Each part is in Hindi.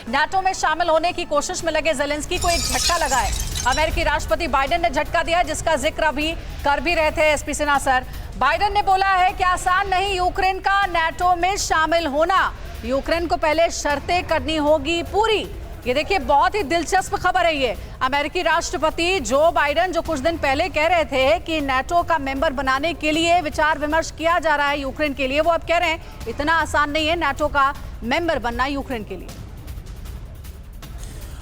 नाटो में शामिल होने की कोशिश में लगे ज़ेलेंस्की को एक झटका लगा है। अमेरिकी राष्ट्रपति बाइडेन ने झटका दिया, जिसका जिक्र अभी कर भी रहे थे एसपी सिन्हा सर। बाइडेन ने बोला है कि आसान नहीं यूक्रेन का नाटो में शामिल होना, यूक्रेन को पहले शर्तें करनी होगी पूरी। ये देखिए, बहुत ही दिलचस्प खबर है ये। अमेरिकी राष्ट्रपति जो बाइडेन जो कुछ दिन पहले कह रहे थे कि नाटो का मेंबर बनाने के लिए विचार विमर्श किया जा रहा है यूक्रेन के लिए, वो अब कह रहे हैं इतना आसान नहीं है नाटो का मेंबर बनना यूक्रेन के लिए।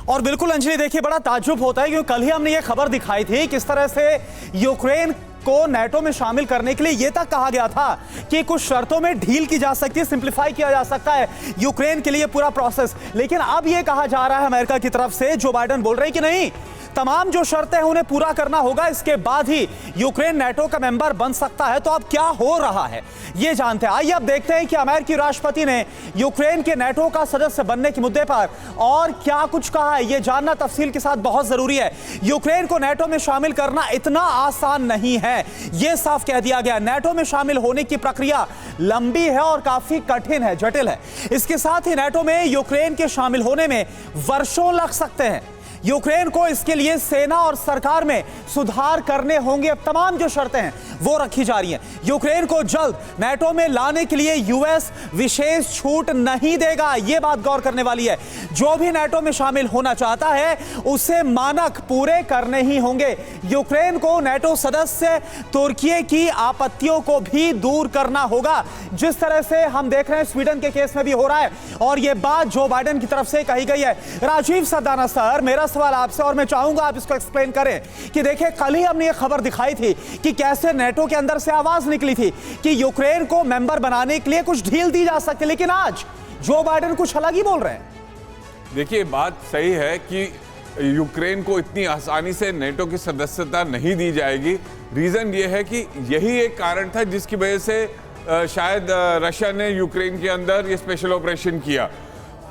और बिल्कुल अंजलि, देखिए बड़ा ताज्जुब होता है क्योंकि कल ही हमने ये खबर दिखाई थी किस तरह से यूक्रेन को नाटो में शामिल करने के लिए यह तक कहा गया था कि कुछ शर्तों में ढील की जा सकती है, सिंप्लीफाई किया जा सकता है यूक्रेन के लिए पूरा प्रोसेस। लेकिन अब यह कहा जा रहा है अमेरिका की तरफ से, जो बाइडेन बोल रहे हैं कि नहीं, तमाम जो शर्तें हैं उन्हें पूरा करना होगा, इसके बाद ही यूक्रेन नाटो का मेंबर बन सकता है। तो अब क्या हो रहा है ये जानते हैं। आइए अब देखते हैं कि अमेरिकी राष्ट्रपति ने यूक्रेन के नाटो का सदस्य बनने के मुद्दे पर और क्या कुछ कहा है, ये जानना तफसील के साथ बहुत जरूरी है। यूक्रेन को नाटो में शामिल करना इतना आसान नहीं है, यह साफ कह दिया गया। नाटो में शामिल होने की प्रक्रिया लंबी है और काफी कठिन है, जटिल है। इसके साथ ही नाटो में यूक्रेन के शामिल होने में वर्षों लग सकते हैं। यूक्रेन को इसके लिए सेना और सरकार में सुधार करने होंगे। अब तमाम जो शर्तें हैं वो रखी जा रही हैं। यूक्रेन को जल्द नाटो में लाने के लिए यूएस विशेष छूट नहीं देगा, यह बात गौर करने वाली है। जो भी नाटो में शामिल होना चाहता है उसे मानक पूरे करने ही होंगे। यूक्रेन को नाटो सदस्य तुर्की की आपत्तियों को भी दूर करना होगा, जिस तरह से हम देख रहे हैं स्वीडन के केस में भी हो रहा है। और यह बात जो बाइडेन की तरफ से कही गई है। राजीव सरदाना सर, मेरा सवाल आपसे, और मैं चाहूंगा आप इसको एक्सप्लेन करें कि देखिए कल ही हमने ये खबर दिखाई थी कि कैसे नाटो के अंदर से आवाज निकली थी कि यूक्रेन को मेंबर बनाने के लिए कुछ ढील दी जा सकती है, लेकिन आज जो बाइडेन कुछ अलग ही बोल रहे हैं। देखिए, बात सही है कि यूक्रेन को इतनी आसानी से नाटो की सदस्यता नहीं दी जाएगी। रीजन ये है कि यही एक कारण था जिसकी वजह से शायद रशिया ने यूक्रेन के अंदर ये स्पेशल ऑपरेशन किया।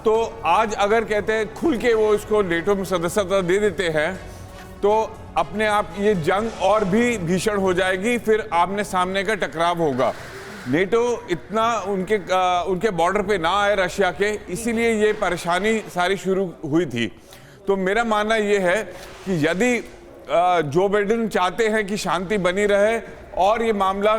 तो आज अगर कहते हैं खुल के वो इसको नाटो में सदस्यता दे देते हैं तो अपने आप ये जंग और भी भीषण हो जाएगी, फिर आमने सामने का टकराव होगा। नाटो इतना उनके बॉर्डर पे ना आए रशिया के, इसीलिए ये परेशानी सारी शुरू हुई थी। तो मेरा मानना ये है कि यदि जो बाइडेन चाहते हैं कि शांति बनी रहे और ये मामला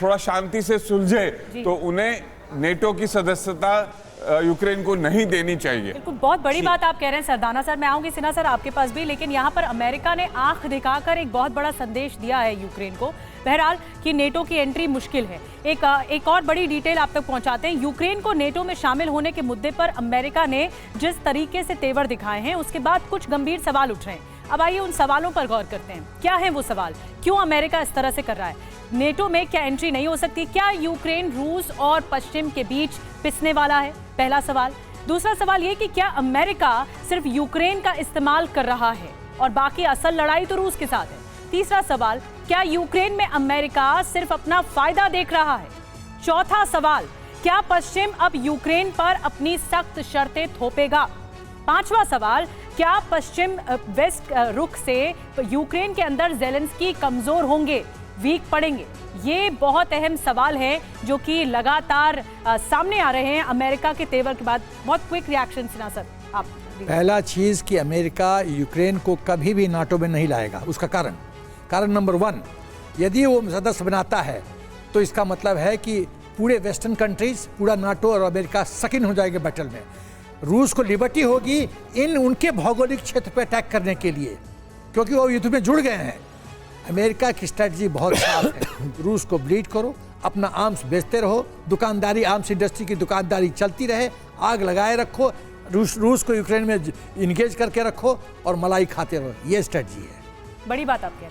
थोड़ा शांति से सुलझे, तो उन्हें नाटो की सदस्यता यूक्रेन को नहीं देनी चाहिए। बिल्कुल, बहुत बड़ी बात आप कह रहे हैं सरदाना सर। मैं आऊंगी सिन्हा सर आपके पास भी, लेकिन यहाँ पर अमेरिका ने आंख दिखाकर एक बहुत बड़ा संदेश दिया है यूक्रेन को, बहरहाल कि नेटो की एंट्री मुश्किल है। एक और बड़ी डिटेल आप तक पहुंचाते हैं। यूक्रेन को नेटो में शामिल होने के मुद्दे पर अमेरिका ने जिस तरीके से तेवर दिखाए हैं, उसके बाद कुछ गंभीर सवाल उठ रहे हैं। अब आइए उन सवालों पर गौर करते हैं। क्या है वो सवाल, क्यों अमेरिका इस तरह से कर रहा है? नेटो में क्या एंट्री नहीं हो सकती? क्या यूक्रेन रूस और पश्चिम के बीच पिसने वाला है? पहला सवाल। दूसरा सवाल ये कि क्या अमेरिका सिर्फ यूक्रेन का इस्तेमाल कर रहा है और बाकी असल लड़ाई तो रूस के साथ है? तीसरा सवाल, क्या यूक्रेन में अमेरिका सिर्फ अपना फायदा देख रहा है? चौथा सवाल, क्या पश्चिम अब यूक्रेन पर अपनी सख्त शर्तें थोपेगा? पांचवा सवाल, क्या पश्चिम वेस्ट रुख से यूक्रेन के अंदर ज़ेलेंस्की कमजोर होंगे, वीक पड़ेंगे? ये बहुत अहम सवाल है जो कि लगातार सामने आ रहे हैं अमेरिका के तेवर के बाद। बहुत क्विक रिएक्शन सिन्हा सर आप। पहला चीज़ कि अमेरिका यूक्रेन को कभी भी नाटो में नहीं लाएगा। उसका कारण नंबर 1, यदि वो सदस्य बनाता है तो इसका मतलब है कि पूरे वेस्टर्न कंट्रीज, पूरा नाटो और अमेरिका सकिन हो जाएंगे बैटल में। रूस को लिबर्टी होगी उनके भौगोलिक क्षेत्र पर अटैक करने के लिए, क्योंकि वो युद्ध में जुड़ गए हैं। अमेरिका की स्ट्रेटजी बहुत साफ है, रूस को ब्लीड करो, अपना आर्म्स बेचते रहो, दुकानदारी, आर्म्स इंडस्ट्री की दुकानदारी चलती रहे, आग लगाए रखो, रूस को यूक्रेन में इंगेज करके रखो और मलाई खाते रहो। ये स्ट्रेटजी है। बड़ी बात आप कह रहे हैं।